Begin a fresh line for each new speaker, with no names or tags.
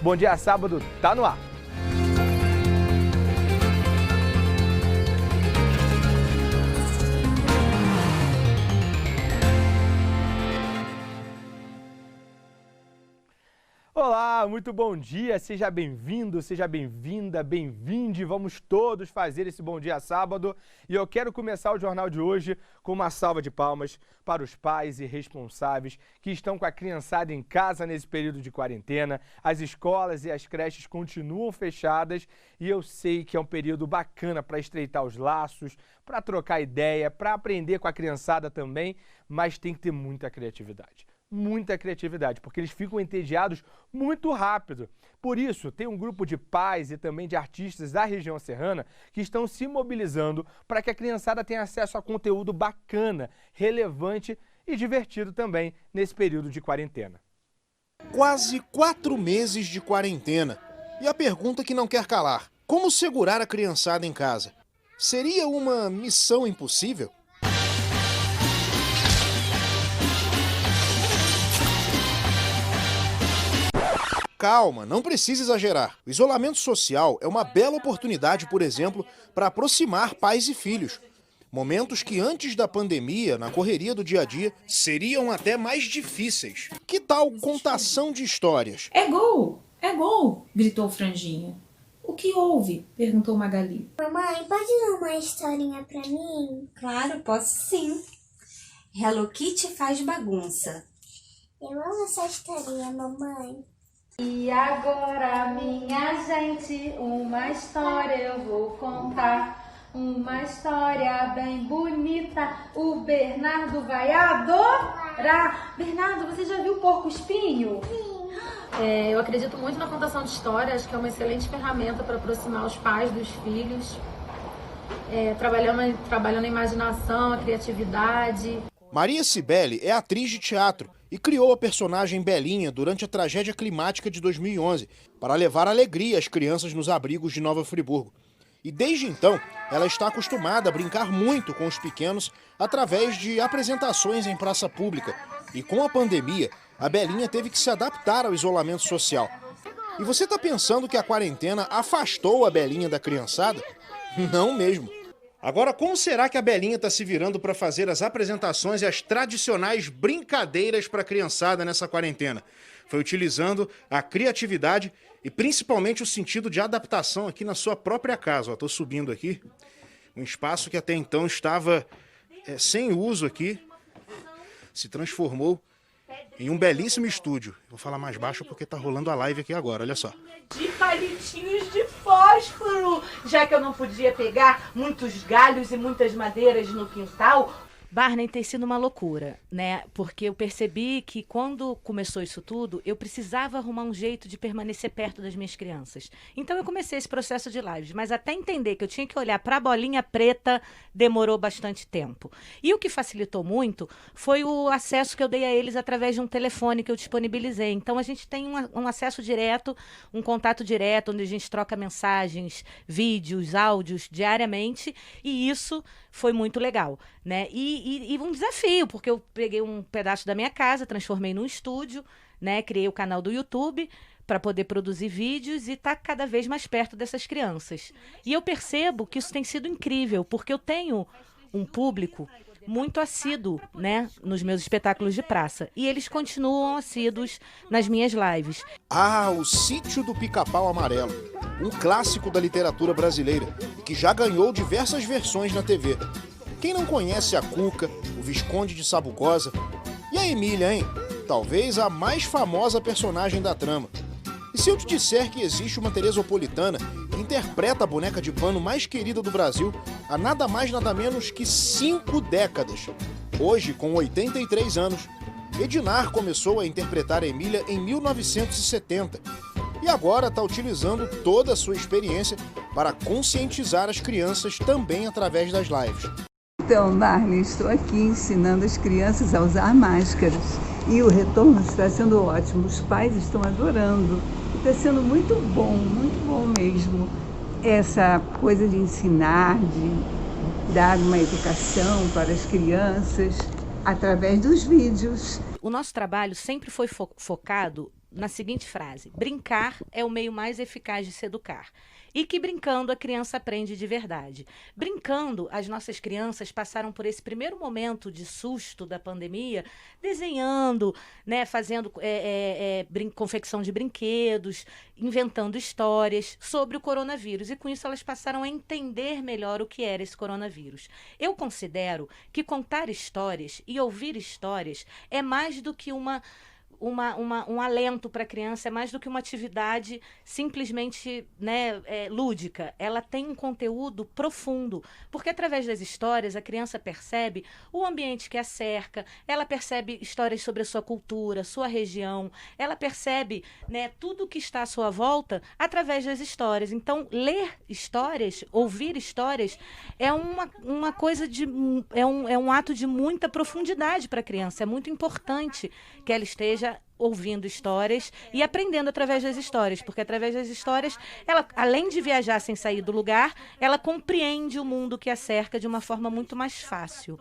Bom Dia Sábado tá no ar. Olá, muito bom dia, seja bem-vindo, seja bem-vinda, bem-vinde, vamos todos fazer esse Bom Dia Sábado e eu quero começar o jornal de hoje com uma salva de palmas para os pais e responsáveis que estão com a criançada em casa nesse período de quarentena. As escolas e as creches continuam fechadas e eu sei que é um período bacana para estreitar os laços, para trocar ideia, para aprender com a criançada também, mas tem que ter muita criatividade. Muita criatividade, porque eles ficam entediados muito rápido. Por isso, tem um grupo de pais e também de artistas da região serrana que estão se mobilizando para que a criançada tenha acesso a conteúdo bacana, relevante e divertido também nesse período de quarentena.
Quase 4 meses de quarentena. E a pergunta que não quer calar: como segurar a criançada em casa? Seria uma missão impossível? Calma, não precisa exagerar. O isolamento social é uma bela oportunidade, por exemplo, para aproximar pais e filhos. Momentos que antes da pandemia, na correria do dia a dia, seriam até mais difíceis. Que tal contação de histórias?
É gol! Gritou Franjinha. O que houve? Perguntou Magali.
Mamãe, pode ler uma historinha pra mim?
Claro, posso sim. Hello Kitty faz bagunça.
Eu amo essa historinha, mamãe.
E agora, minha gente, uma história eu vou contar. Uma história bem bonita, o Bernardo vai adorar. Bernardo, você já viu o Porco Espinho?
Sim.
Eu acredito muito na contação de história, acho que é uma excelente ferramenta para aproximar os pais dos filhos. Trabalhando a imaginação, a criatividade.
Maria Cibele é atriz de teatro e criou a personagem Belinha durante a tragédia climática de 2011 para levar alegria às crianças nos abrigos de Nova Friburgo. E desde então, ela está acostumada a brincar muito com os pequenos através de apresentações em praça pública. E com a pandemia, a Belinha teve que se adaptar ao isolamento social. E você está pensando que a quarentena afastou a Belinha da criançada? Não mesmo. Agora, como será que a Belinha está se virando para fazer as apresentações e as tradicionais brincadeiras para a criançada nessa quarentena? Foi utilizando a criatividade e principalmente o sentido de adaptação aqui na sua própria casa. Estou subindo aqui, um espaço que até então estava sem uso aqui, se transformou em um belíssimo estúdio. Vou falar mais baixo porque está rolando a live aqui agora, olha só.
De palitinhos de fósforo, já que eu não podia pegar muitos galhos e muitas madeiras no quintal.
Barney, tem sido uma loucura, né? Porque eu percebi que quando começou isso tudo, eu precisava arrumar um jeito de permanecer perto das minhas crianças. Então eu comecei esse processo de lives, mas até entender que eu tinha que olhar para a bolinha preta demorou bastante tempo. E o que facilitou muito foi o acesso que eu dei a eles através de um telefone que eu disponibilizei. Então a gente tem um acesso direto, um contato direto, onde a gente troca mensagens, vídeos, áudios diariamente, e isso foi muito legal, né? E um desafio, porque eu peguei um pedaço da minha casa, transformei num estúdio, né? Criei o canal do YouTube para poder produzir vídeos e estar cada vez mais perto dessas crianças. E eu percebo que isso tem sido incrível, porque eu tenho um público muito assíduo, né, nos meus espetáculos de praça. E eles continuam assíduos nas minhas lives.
Ah, O Sítio do Pica-Pau Amarelo, um clássico da literatura brasileira, que já ganhou diversas versões na TV. Quem não conhece a Cuca, o Visconde de Sabugosa e a Emília, hein? Talvez a mais famosa personagem da trama. E se eu te disser que existe uma teresopolitana que interpreta a boneca de pano mais querida do Brasil há nada mais nada menos que 5 décadas? Hoje, com 83 anos, Edinar começou a interpretar a Emília em 1970 e agora está utilizando toda a sua experiência para conscientizar as crianças também através das lives.
Então, Barney, estou aqui ensinando as crianças a usar máscaras e o retorno está sendo ótimo. Os pais estão adorando. Está sendo muito bom mesmo. Essa coisa de ensinar, de dar uma educação para as crianças através dos vídeos.
O nosso trabalho sempre foi focado na seguinte frase: brincar é o meio mais eficaz de se educar. E que brincando a criança aprende de verdade. Brincando, as nossas crianças passaram por esse primeiro momento de susto da pandemia, desenhando, né, fazendo confecção de brinquedos, inventando histórias sobre o coronavírus. E com isso elas passaram a entender melhor o que era esse coronavírus. Eu considero que contar histórias e ouvir histórias é mais do que um alento para a criança, é mais do que uma atividade simplesmente, né, lúdica. Ela tem um conteúdo profundo, porque através das histórias a criança percebe o ambiente que a cerca, ela percebe histórias sobre a sua cultura, sua região, ela percebe, né, tudo que está à sua volta através das histórias. Então, ler histórias, ouvir histórias, é uma coisa é um ato de muita profundidade para a criança. É muito importante que ela esteja ouvindo histórias e aprendendo através das histórias, porque através das histórias, ela, além de viajar sem sair do lugar, ela compreende o mundo que a cerca de uma forma muito mais fácil.